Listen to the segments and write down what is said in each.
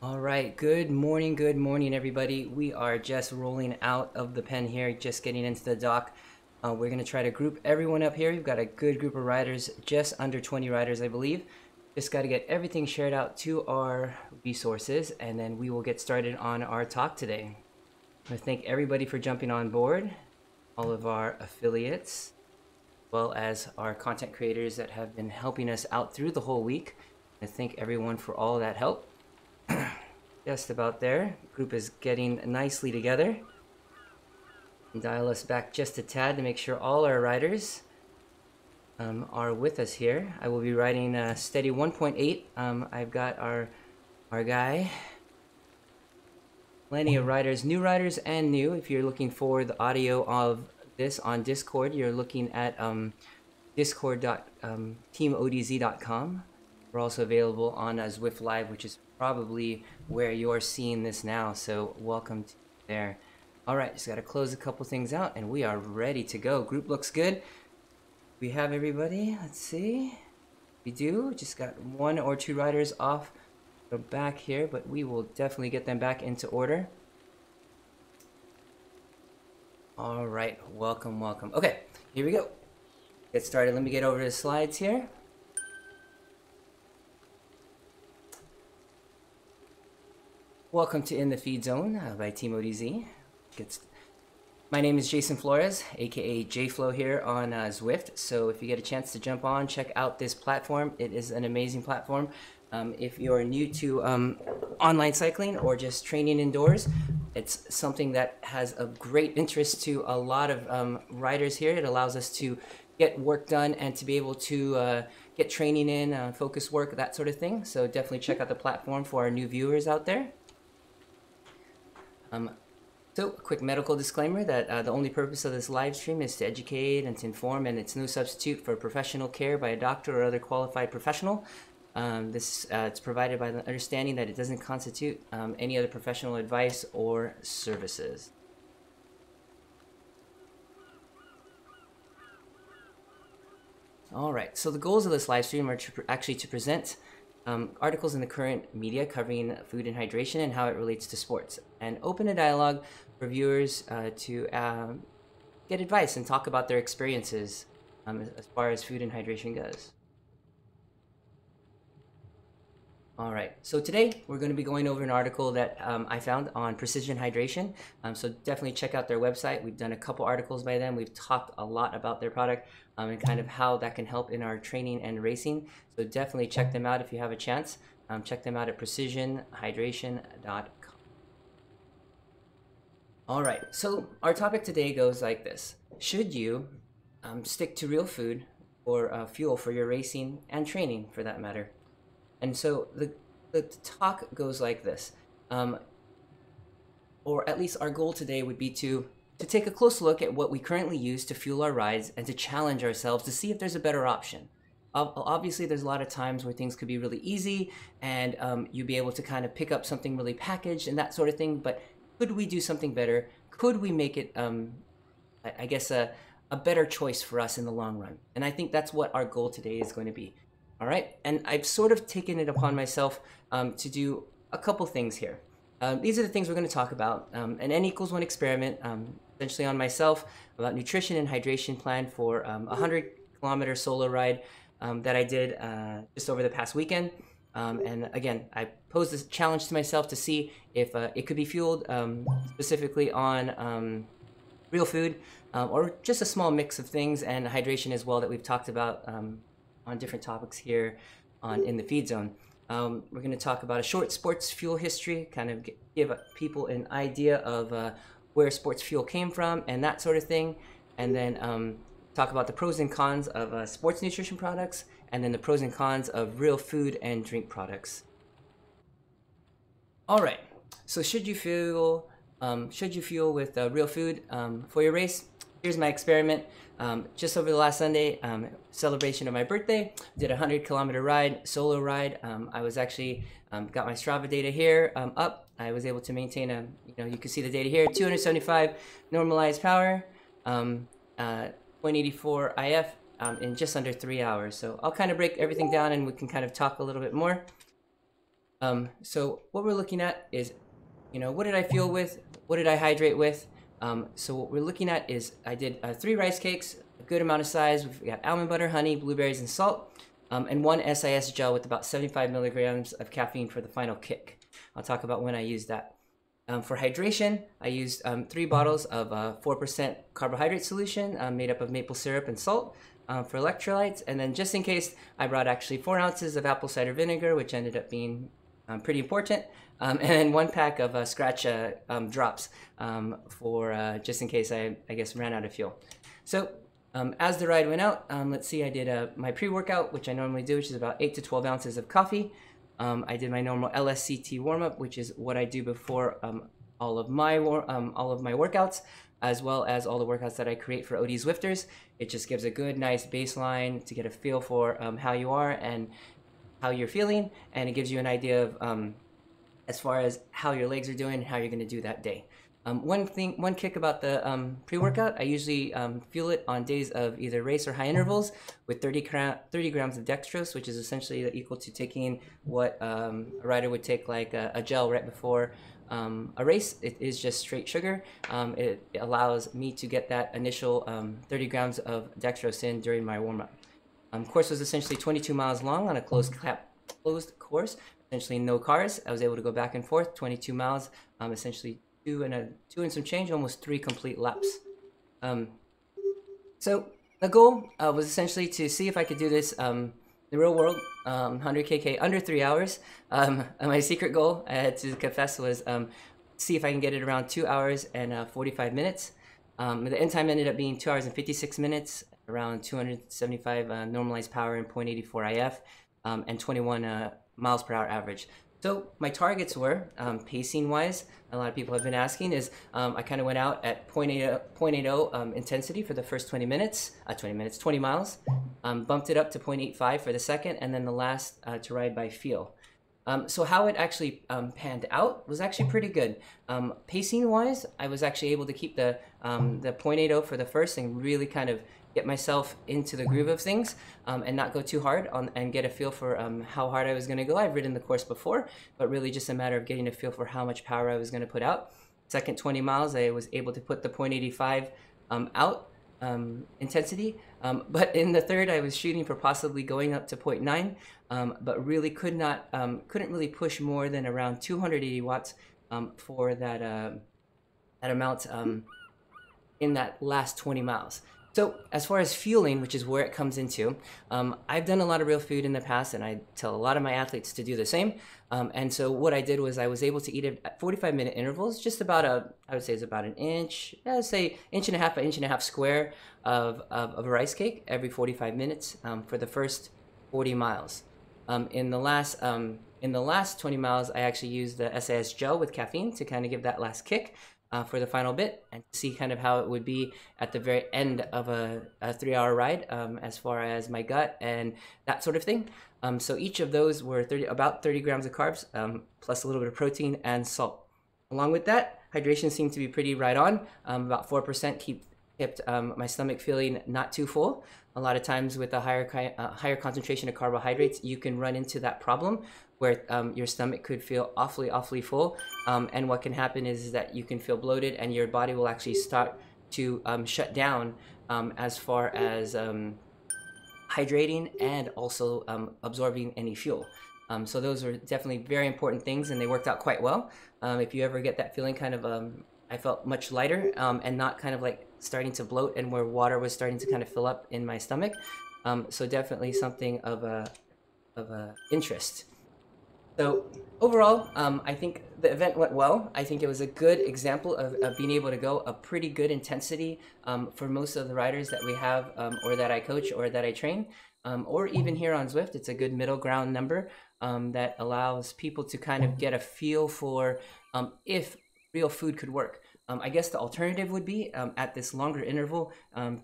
All right, good morning, everybody. We are just rolling out of the pen here, just getting into the dock. We're going to try to group everyone up here. We've got a good group of riders, just under 20 riders, I believe. Just got to get everything shared out to our resources, and then we will get started on our talk today. I thank everybody for jumping on board, all of our affiliates, as well as our content creators that have been helping us out through the whole week. I thank everyone for all that help. Just about there. Group is getting nicely together. Dial us back just a tad to make sure all our riders are with us here. I will be riding steady 1.8. I've got our guy. Plenty of riders, new riders and new. If you're looking for the audio of this on Discord, you're looking at discord.teamodz.com. We're also available on Zwift Live, which is probably where you're seeing this now, so welcome to there. All right, just got to close a couple things out, and we are ready to go. Group looks good. We have everybody. Let's see. We do. Just got one or two riders off the back here, but we will definitely get them back into order. All right, welcome. Okay, here we go. Get started. Let me get over to the slides here. Welcome to In the Feed Zone by Team ODZ. My name is Jason Flores, aka JFlow here on Zwift. So if you get a chance to jump on, check out this platform. It is an amazing platform. If you're new to online cycling or just training indoors, it's something that has a great interest to a lot of riders here. It allows us to get work done and to be able to get training in, focus work, that sort of thing. So definitely check out the platform for our new viewers out there. So a quick medical disclaimer that the only purpose of this live stream is to educate and to inform, and it's no substitute for professional care by a doctor or other qualified professional. It's provided by the understanding that it doesn't constitute any other professional advice or services. All right, so the goals of this live stream are actually to present articles in the current media covering food and hydration and how it relates to sports, and open a dialogue for viewers to get advice and talk about their experiences as far as food and hydration goes. All right, so today we're going to be going over an article that I found on precision hydration. So definitely check out their website. We've done a couple articles by them. We've talked a lot about their product and kind of how that can help in our training and racing. So definitely check them out if you have a chance. Check them out at precisionhydration.com. All right, so our topic today goes like this. Should you stick to real food or fuel for your racing and training for that matter? And so the talk goes like this, or at least our goal today would be to take a close look at what we currently use to fuel our rides and to challenge ourselves to see if there's a better option. Obviously, there's a lot of times where things could be really easy and you'd be able to kind of pick up something really packaged and that sort of thing, but could we do something better? Could we make it, I guess, a better choice for us in the long run? And I think that's what our goal today is going to be. All right, and I've sort of taken it upon myself to do a couple things here. These are the things we're going to talk about. An N equals 1 experiment, essentially on myself, about nutrition and hydration plan for a 100-kilometer solo ride that I did just over the past weekend. And again, I posed this challenge to myself to see if it could be fueled specifically on real food or just a small mix of things, and hydration as well that we've talked about on different topics here in the feed zone. We're going to talk about a short sports fuel history, kind of give people an idea of where sports fuel came from and that sort of thing. and then talk about the pros and cons of sports nutrition products, and then the pros and cons of real food and drink products. All right. So should you fuel with real food for your race? Here's my experiment. Just over the last Sunday, celebration of my birthday, did a 100-kilometer ride, solo ride. I was actually got my Strava data here up. I was able to maintain you can see the data here, 275 normalized power, 0.84 IF in just under 3 hours. So I'll kind of break everything down and we can kind of talk a little bit more. So what we're looking at is, what did I fuel with? What did I hydrate with? So what we're looking at is I did 3 rice cakes, a good amount of size. We've got almond butter, honey, blueberries, and salt, and 1 SIS gel with about 75 milligrams of caffeine for the final kick. I'll talk about when I used that. For hydration, I used 3 bottles of 4% carbohydrate solution made up of maple syrup and salt for electrolytes. And then just in case, I brought actually 4 ounces of apple cider vinegar, which ended up being pretty important. And then 1 pack of scratch drops for just in case I guess ran out of fuel. So as the ride went out, let's see, I did my pre-workout, which I normally do, which is about 8 to 12 ounces of coffee. I did my normal LSCT warm-up, which is what I do before all of my workouts, as well as all the workouts that I create for OD Zwifters. It just gives a good, nice baseline to get a feel for how you are and how you're feeling, and it gives you an idea of as far as how your legs are doing and how you're going to do that day. One kick about the pre-workout, I usually fuel it on days of either race or high intervals with 30 grams of dextrose, which is essentially equal to taking what a rider would take like a gel right before a race. It is just straight sugar. It allows me to get that initial 30 grams of dextrose in during my warm-up. Course was essentially 22 miles long on a closed course, essentially no cars. I was able to go back and forth 22 miles, essentially two and some change, almost 3 complete laps. So the goal was essentially to see if I could do this the real world, 100 kk under 3 hours. My secret goal, I had to confess, was see if I can get it around 2 hours and 45 minutes. The end time ended up being 2 hours and 56 minutes, around 275 normalized power and 0.84 IF, and 21 miles per hour average. So my targets were, pacing-wise, a lot of people have been asking, is I kind of went out at 0.80 intensity for the first 20 miles, bumped it up to 0.85 for the second, and then the last to ride by feel. So how it actually panned out was actually pretty good. Pacing-wise, I was actually able to keep the 0.80 for the first and really kind of get myself into the groove of things and not go too hard and get a feel for how hard I was going to go. I've ridden the course before, but really just a matter of getting a feel for how much power I was going to put out. Second 20 miles, I was able to put the 0.85 out intensity, but in the third, I was shooting for possibly going up to 0.9, but really couldn't really push more than around 280 watts for that amount in that last 20 miles. So as far as fueling, which is where it comes into, I've done a lot of real food in the past, and I tell a lot of my athletes to do the same. And so what I did was I was able to eat it at 45-minute intervals, just about I would say it's about an inch, say inch and a half by inch and a half square of a rice cake every 45 minutes for the first 40 miles. In the last 20 miles, I actually used the SIS gel with caffeine to kind of give that last kick. For the final bit, and see kind of how it would be at the very end of a 3-hour ride, as far as my gut and that sort of thing. So each of those were about 30 grams of carbs, plus a little bit of protein and salt. Along with that, hydration seemed to be pretty right on. About 4% kept my stomach feeling not too full. A lot of times with a higher concentration of carbohydrates, you can run into that problem where your stomach could feel awfully full, and what can happen is that you can feel bloated and your body will actually start to shut down as far as hydrating and also absorbing any fuel. So those are definitely very important things, and they worked out quite well. If you ever get that feeling kind of, I felt much lighter and not kind of like starting to bloat and where water was starting to kind of fill up in my stomach. So definitely something of interest. So overall, I think the event went well. I think it was a good example of being able to go a pretty good intensity for most of the riders that we have or that I coach or that I train. Or even here on Zwift, it's a good middle ground number that allows people to kind of get a feel for if real food could work. I guess the alternative would be at this longer interval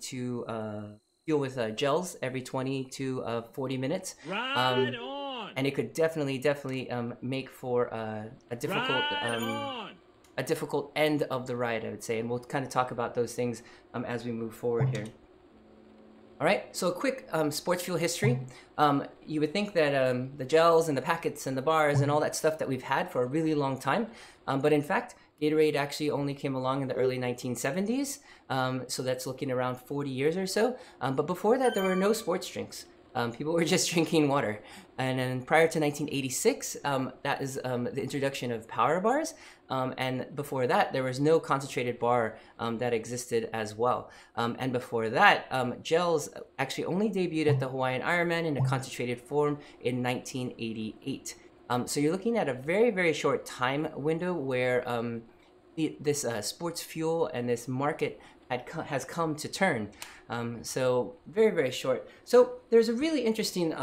to fuel with gels every 20 to 40 minutes. Right on. And it could definitely make for a difficult a difficult end of the ride, I would say. And we'll kind of talk about those things as we move forward here. All right, so a quick sports fuel history. You would think that the gels and the packets and the bars and all that stuff that we've had for a really long time, but in fact, Gatorade actually only came along in the early 1970s, so that's looking around 40 years or so. But before that, there were no sports drinks. People were just drinking water. And then prior to 1986, that is the introduction of power bars. And before that, there was no concentrated bar that existed as well. And before that, gels actually only debuted at the Hawaiian Ironman in a concentrated form in 1988. So you're looking at a very short time window where this sports fuel and this market has come to turn. So very short. So there's a really interesting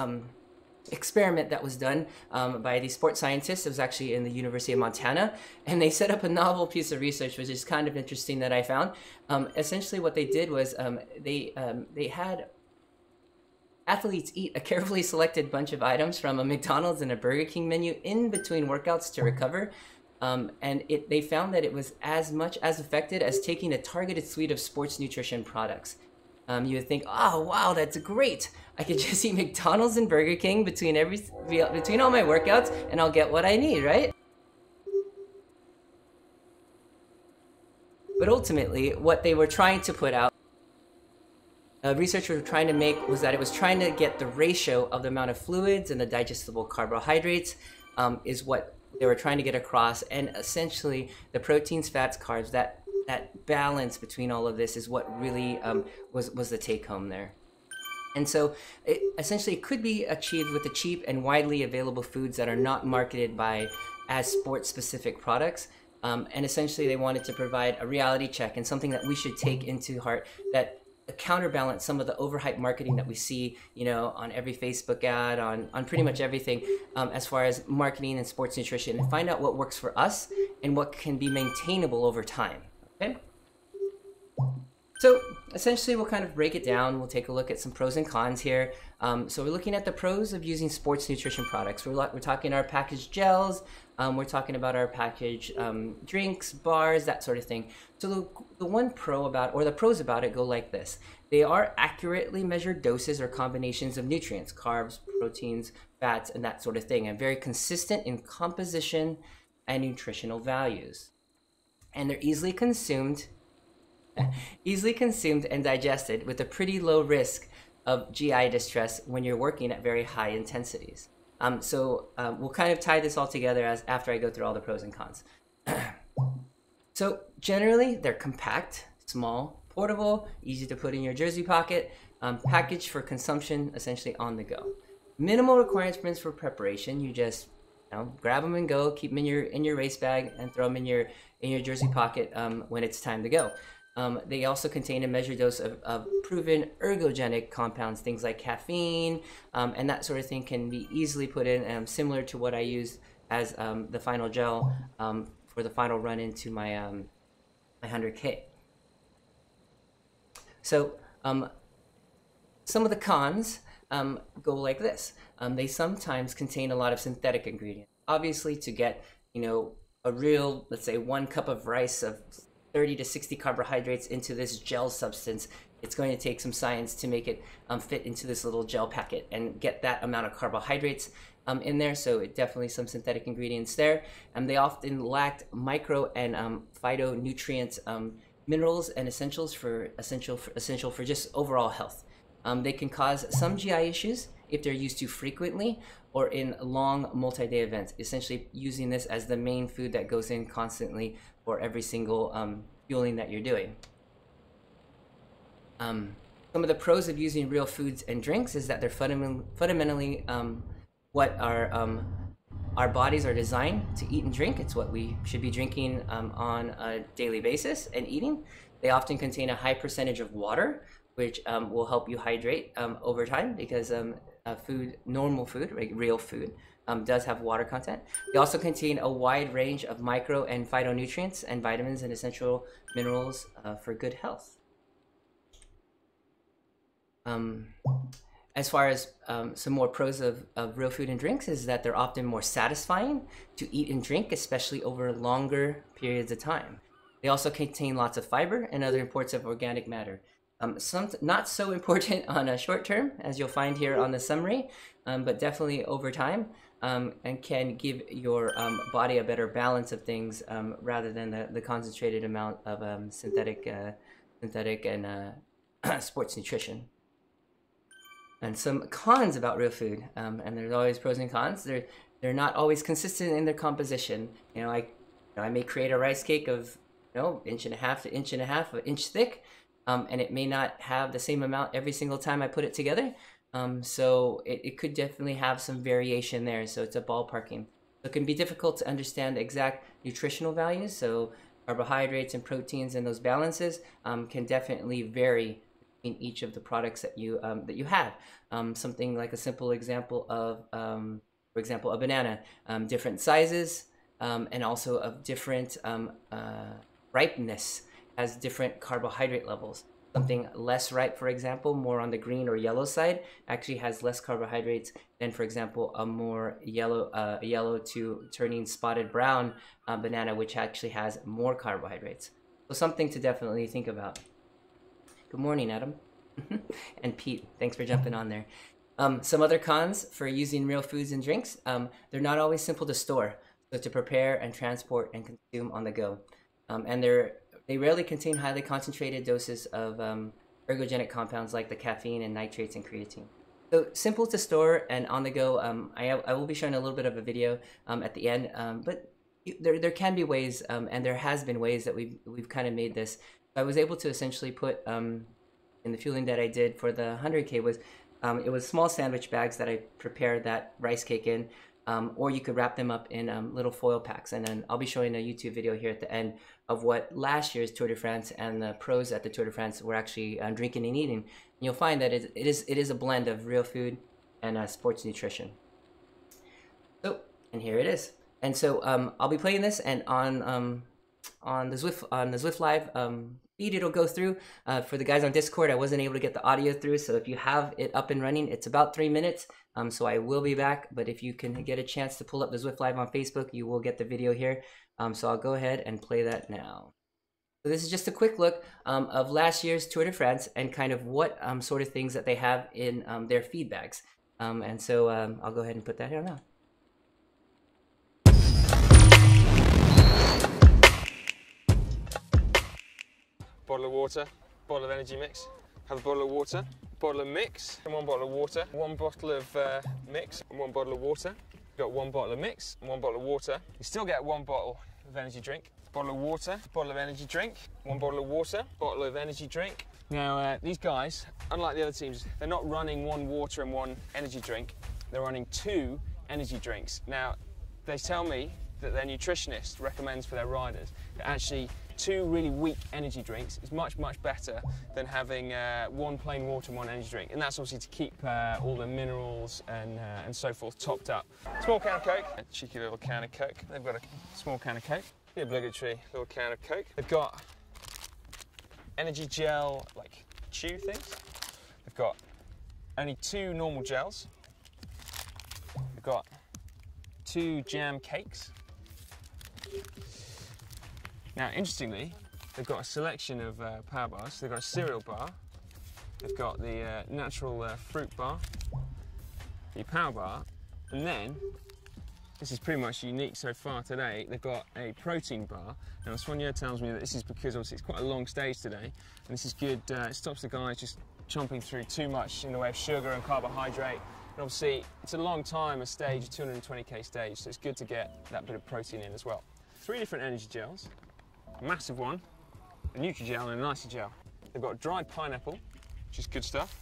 experiment that was done by these sports scientists. It was actually in the University of Montana, and they set up a novel piece of research, which is kind of interesting that I found. Essentially, what they did was they had athletes eat a carefully selected bunch of items from a McDonald's and a Burger King menu in between workouts to recover. And they found that it was as much as effective as taking a targeted suite of sports nutrition products. You would think, oh wow, that's great! I could just eat McDonald's and Burger King between all my workouts, and I'll get what I need, right? But ultimately, what they were trying to put out, researchers were trying to make, was that it was trying to get the ratio of the amount of fluids and the digestible carbohydrates is what they were trying to get across, and essentially the proteins, fats, carbs, that balance between all of this is what really was the take home there. And so essentially it could be achieved with the cheap and widely available foods that are not marketed as sports specific products. And essentially they wanted to provide a reality check and something that we should take into heart, that counterbalance some of the overhyped marketing that we see, on every Facebook ad, on pretty much everything, as far as marketing and sports nutrition, and find out what works for us and what can be maintainable over time. Okay. So essentially we'll kind of break it down. We'll take a look at some pros and cons here. So we're looking at the pros of using sports nutrition products. We're talking our packaged gels. We're talking about our packaged drinks, bars, that sort of thing. So the pros about it go like this. They are accurately measured doses or combinations of nutrients, carbs, proteins, fats, and that sort of thing, and very consistent in composition and nutritional values. And they're easily consumed and digested with a pretty low risk of GI distress when you're working at very high intensities. So we'll kind of tie this all together after I go through all the pros and cons. So generally, they're compact, small, portable, easy to put in your jersey pocket, packaged for consumption essentially on the go. Minimal requirements for preparation. You just grab them and go, keep them in your race bag, and throw them in your jersey pocket when it's time to go. They also contain a measured dose of proven ergogenic compounds, things like caffeine, and that sort of thing can be easily put in, similar to what I use as the final gel for the final run into my 100K. So some of the cons go like this. They sometimes contain a lot of synthetic ingredients. Obviously, to get a real, let's say, 1 cup of rice of 30 to 60 carbohydrates into this gel substance, it's going to take some science to make it fit into this little gel packet and get that amount of carbohydrates in there. So it definitely some synthetic ingredients there. And they often lacked micro and phytonutrients, minerals and essential for just overall health. They can cause some GI issues if they're used too frequently or in long multi-day events, essentially using this as the main food that goes in constantly for every single fueling that you're doing. Some of the pros of using real foods and drinks is that they're fundamentally what our Our bodies are designed to eat and drink. It's what we should be drinking on a daily basis and eating. They often contain a high percentage of water, which will help you hydrate over time, because normal food, real food, does have water content. They also contain a wide range of micro and phytonutrients and vitamins and essential minerals for good health. As far as some more pros of real food and drinks is that they're often more satisfying to eat and drink, especially over longer periods of time. They also contain lots of fiber and other imports of organic matter. Some not so important on a short term, as you'll find here on the summary, but definitely over time, and can give your body a better balance of things rather than the concentrated amount of synthetic and sports nutrition. And some cons about real food, and there's always pros and cons. They're not always consistent in their composition. I may create a rice cake of inch and a half to inch and a half, an inch thick, and it may not have the same amount every single time I put it together. So it could definitely have some variation there. So it's a ballparking. So it can be difficult to understand exact nutritional values. So carbohydrates and proteins and those balances can definitely vary in each of the products that you have. Something like a simple example of, for example, a banana, different sizes and also of different ripeness, has different carbohydrate levels. Something less ripe, for example, more on the green or yellow side, actually has less carbohydrates than, for example, a more yellow to turning spotted brown banana, which actually has more carbohydrates. So something to definitely think about. Good morning, Adam. And Pete, thanks for jumping on there. Some other cons for using real foods and drinks. They're not always simple to store, so to prepare and transport and consume on the go. And they rarely contain highly concentrated doses of ergogenic compounds like the caffeine and nitrates and creatine. So simple to store and on the go. I will be showing a little bit of a video at the end, but there can be ways, and there has been ways that we've kind of made this. I was able to essentially put in the fueling that I did for the 100K was it was small sandwich bags that I prepared that rice cake in, or you could wrap them up in little foil packs. And then I'll be showing a YouTube video here at the end of what last year's Tour de France and the pros at the Tour de France were actually drinking and eating. And you'll find that it is a blend of real food and sports nutrition. So, and here it is. And so I'll be playing this, and on the Zwift Live feed it'll go through. For the guys on Discord, I wasn't able to get the audio through, so if you have it up and running, it's about 3 minutes. So I will be back, but if you can get a chance to pull up the Zwift Live on Facebook, you will get the video here. So I'll go ahead and play that now. So this is just a quick look of last year's Tour de France and kind of what sort of things that they have in their feed bags. And so I'll go ahead and put that here now. Bottle of water, bottle of energy mix. Have a bottle of water, bottle of mix, and one bottle of water, one bottle of mix, and one bottle of water. You've got one bottle of mix and one bottle of water. You still get one bottle of energy drink. Bottle of water, bottle of energy drink, one bottle of water, bottle of energy drink. Now, these guys, unlike the other teams, they're not running one water and one energy drink. They're running 2 energy drinks. Now, they tell me that their nutritionist recommends for their riders that actually 2 really weak energy drinks is much, much better than having 1 plain water and 1 energy drink. And that's obviously to keep all the minerals and so forth topped up. Small can of Coke, a cheeky little can of Coke. They've got a small can of Coke, the obligatory little can of Coke. They've got energy gel, like chew things. They've got only 2 normal gels. They've got 2 jam cakes. Now, interestingly, they've got a selection of power bars. They've got a cereal bar, they've got the natural fruit bar, the power bar, and then, this is pretty much unique so far today, they've got a protein bar. Now, Sonia tells me that this is because obviously it's quite a long stage today, and this is good, it stops the guys just chomping through too much in the way of sugar and carbohydrate. And obviously, it's a long time, a stage, a 220K stage, so it's good to get that bit of protein in as well. 3 different energy gels. A massive one, a Nutri-Gel and an Icy-Gel. They've got dried pineapple, which is good stuff.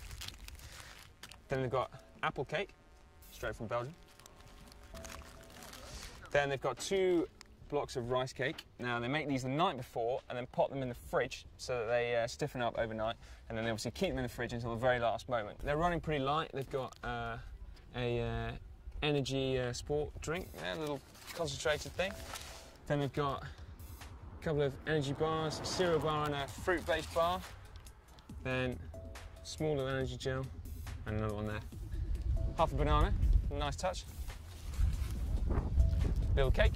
Then they've got apple cake, straight from Belgium. Then they've got 2 blocks of rice cake. Now they make these the night before and then pop them in the fridge so that they stiffen up overnight, and then they obviously keep them in the fridge until the very last moment. They're running pretty light. They've got a energy sport drink, a little concentrated thing. Then they've got a couple of energy bars, a cereal bar and a fruit-based bar. Then small little energy gel and another one there. Half a banana, a nice touch. Little cake.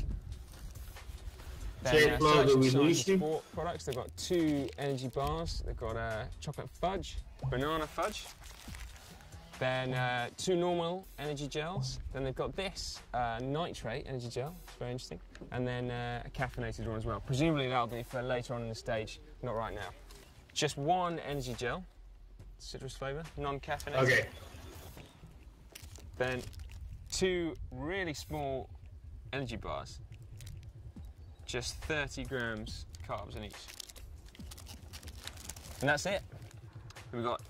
Then sport products. They've got 2 energy bars. They've got chocolate fudge, banana fudge. Then 2 normal energy gels. Then they've got this nitrate energy gel. It's very interesting. And then a caffeinated one as well. Presumably that'll be for later on in the stage, not right now. Just 1 energy gel, citrus flavour, non-caffeinated. Okay. Then 2 really small energy bars. Just 30 grams carbs in each. And that's it. We've got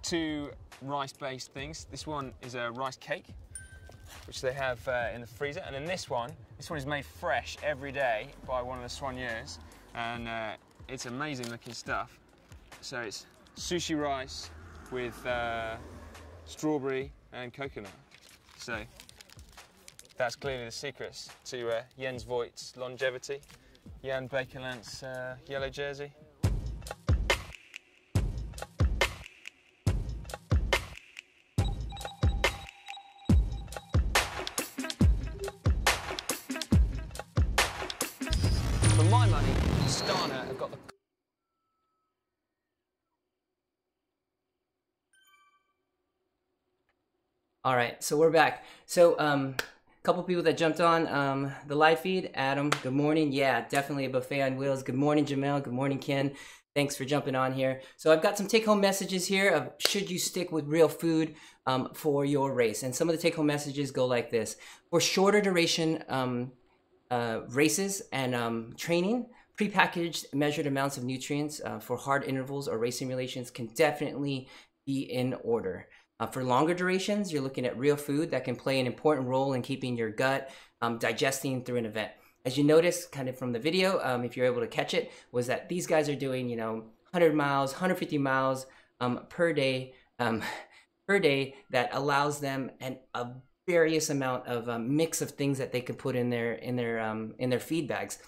2 rice-based things. This one is a rice cake, which they have in the freezer. And then this one is made fresh every day by one of the soigneurs. And it's amazing looking stuff. So it's sushi rice with strawberry and coconut. So that's clearly the secrets to Jens Voigt's longevity, Jan Bakerland's yellow jersey. For my money, Astana have got the... All right, so we're back. So a couple people that jumped on the live feed. Adam, good morning. Yeah, definitely a buffet on wheels. Good morning, Jamel. Good morning, Ken. Thanks for jumping on here. So I've got some take-home messages here of should you stick with real food for your race. And some of the take-home messages go like this. For shorter duration races and training, prepackaged measured amounts of nutrients for hard intervals or race simulations can definitely be in order. For longer durations, you're looking at real food that can play an important role in keeping your gut digesting through an event. As you notice kind of from the video, if you're able to catch it, was that these guys are doing, 100 miles, 150 miles per day that allows them a various amount of mix of things that they could put in their feed bags.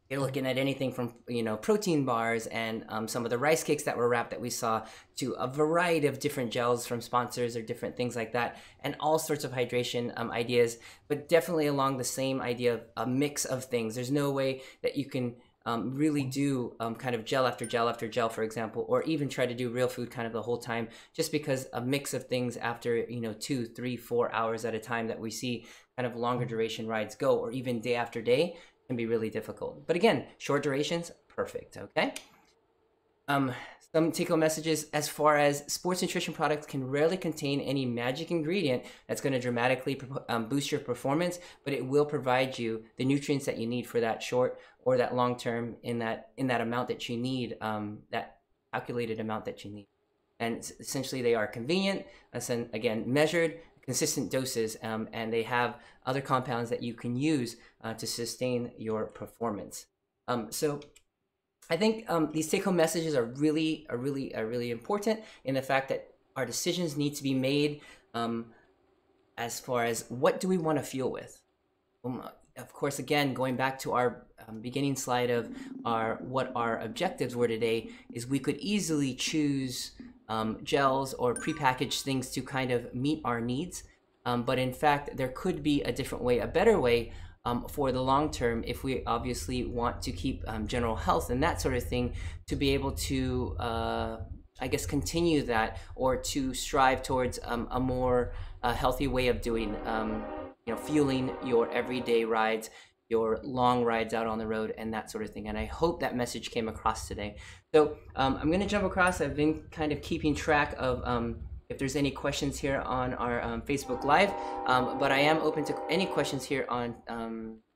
You're looking at anything from, protein bars and some of the rice cakes that were wrapped that we saw to a variety of different gels from sponsors or different things like that, and all sorts of hydration ideas, but definitely along the same idea of a mix of things. There's no way that you can really do kind of gel after gel after gel, for example, or even try to do real food kind of the whole time, just because a mix of things after, 2, 3, 4 hours at a time that we see kind of longer duration rides go, or even day after day, can be really difficult. But again, short durations, perfect, okay? Some take-home messages as far as sports nutrition products can rarely contain any magic ingredient that's going to dramatically boost your performance, but it will provide you the nutrients that you need for that short or that long term in that amount that you need, that calculated amount that you need. And essentially they are convenient, again, measured, consistent doses, and they have other compounds that you can use to sustain your performance. So I think these take-home messages are really important in the fact that our decisions need to be made as far as what do we want to fuel with. Of course, again, going back to our beginning slide of what our objectives were today, is we could easily choose gels or prepackaged things to kind of meet our needs. But in fact, there could be a different way, a better way for the long term, if we obviously want to keep general health and that sort of thing, to be able to, I guess, continue that, or to strive towards a more healthy way of doing, fueling your everyday rides, your long rides out on the road, and that sort of thing. And I hope that message came across today. So I'm going to jump across. I've been kind of keeping track of if there's any questions here on our Facebook Live, but I am open to any questions here on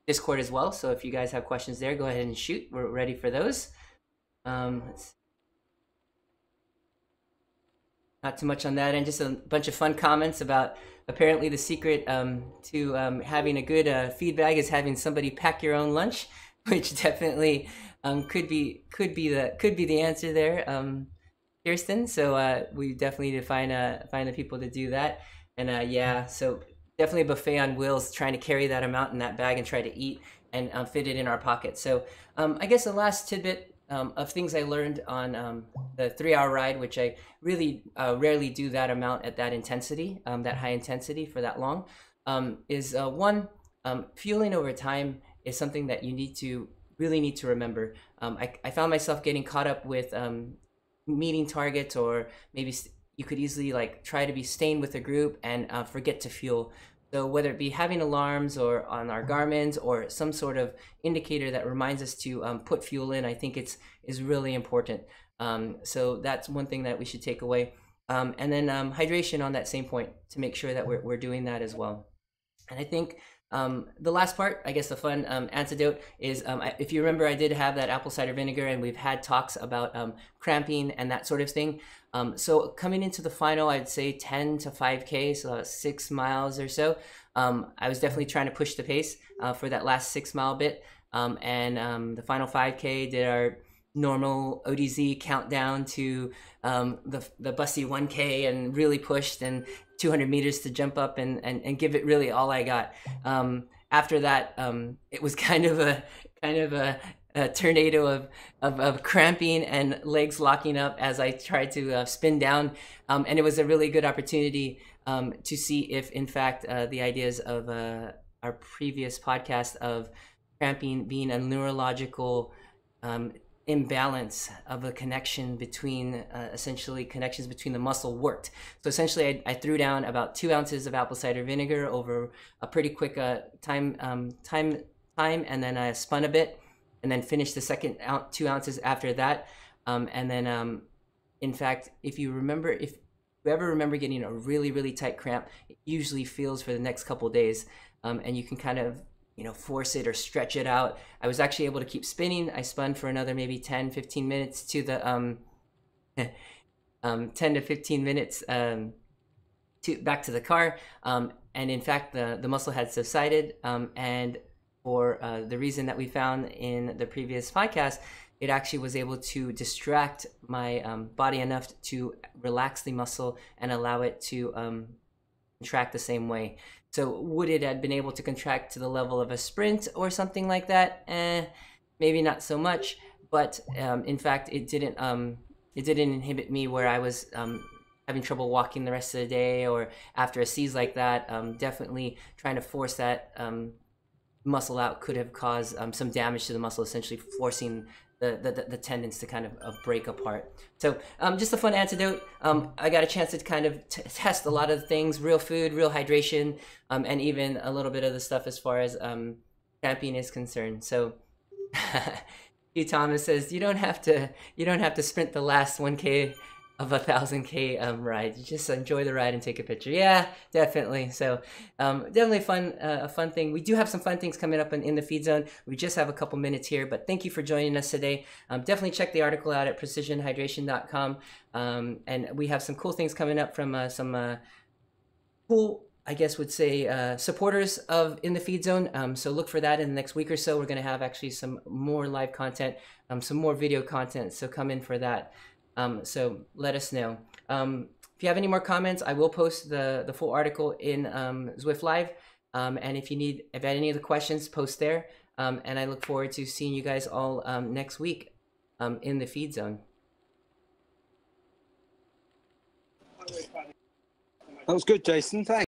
Discord as well. So if you guys have questions there, go ahead and shoot. We're ready for those. Not too much on that, and just a bunch of fun comments about apparently the secret to having a good feed bag is having somebody pack your own lunch, which definitely could be the answer there, Kirsten. So we definitely need to find the people to do that. And yeah, so definitely a buffet on wheels, trying to carry that amount in that bag and try to eat and fit it in our pocket. So I guess the last tidbit of things I learned on the 3-hour ride, which I really rarely do that amount at that intensity, that high intensity for that long, is one, fueling over time is something that you really need to remember. I found myself getting caught up with meeting targets, or maybe you could easily like try to be staying with a group and forget to fuel. So whether it be having alarms or on our Garmin's or some sort of indicator that reminds us to put fuel in, I think is really important. So that's one thing that we should take away. And then hydration on that same point, to make sure that we're doing that as well. And I think the last part, I guess the fun antidote is, if you remember, I did have that apple cider vinegar, and we've had talks about cramping and that sort of thing. So coming into the final, I'd say 10 to 5K, so 6 miles or so. I was definitely trying to push the pace for that last 6-mile bit. And the final 5K did our normal ODZ countdown to the bussy 1K, and really pushed, and 200 meters to jump up and give it really all I got. After that, it was kind of a tornado of cramping and legs locking up as I tried to spin down. And it was a really good opportunity to see if, in fact, the ideas of our previous podcast of cramping being a neurological imbalance of a connection between essentially connections between the muscle worked. So essentially I threw down about 2 ounces of apple cider vinegar over a pretty quick time, and then I spun a bit, and then finished the second 2 ounces after that. And then in fact, if you ever remember getting a really tight cramp, it usually feels for the next couple of days, and you can kind of force it or stretch it out. I was actually able to keep spinning. I spun for another maybe 10-15 minutes to the 10 to 15 minutes back to the car, and in fact the muscle had subsided, and for the reason that we found in the previous podcast, it actually was able to distract my body enough to relax the muscle and allow it to contract the same way. So would it have been able to contract to the level of a sprint or something like that? Maybe not so much, but in fact, it didn't inhibit me where I was having trouble walking the rest of the day, or after a seize like that. Definitely trying to force that muscle out could have caused some damage to the muscle, essentially forcing the tendons to kind of break apart. So just a fun antidote. I got a chance to kind of test a lot of things: real food, real hydration, and even a little bit of the stuff as far as camping is concerned. So Hugh Thomas says you don't have to sprint the last 1K of 1,000K ride. You just enjoy the ride and take a picture. Yeah, definitely. So definitely a fun thing. We do have some fun things coming up in the feed zone. We just have a couple minutes here, but thank you for joining us today. Definitely check the article out at precisionhydration.com. And we have some cool things coming up from some cool, I guess would say, supporters of In the Feed Zone. So look for that in the next week or so. We're going to have actually some more live content, some more video content. So come in for that. So let us know. If you have any more comments, I will post the full article in Zwift Live. And if you have any other questions, post there. And I look forward to seeing you guys all next week in the Feed Zone. That was good, Jason. Thanks.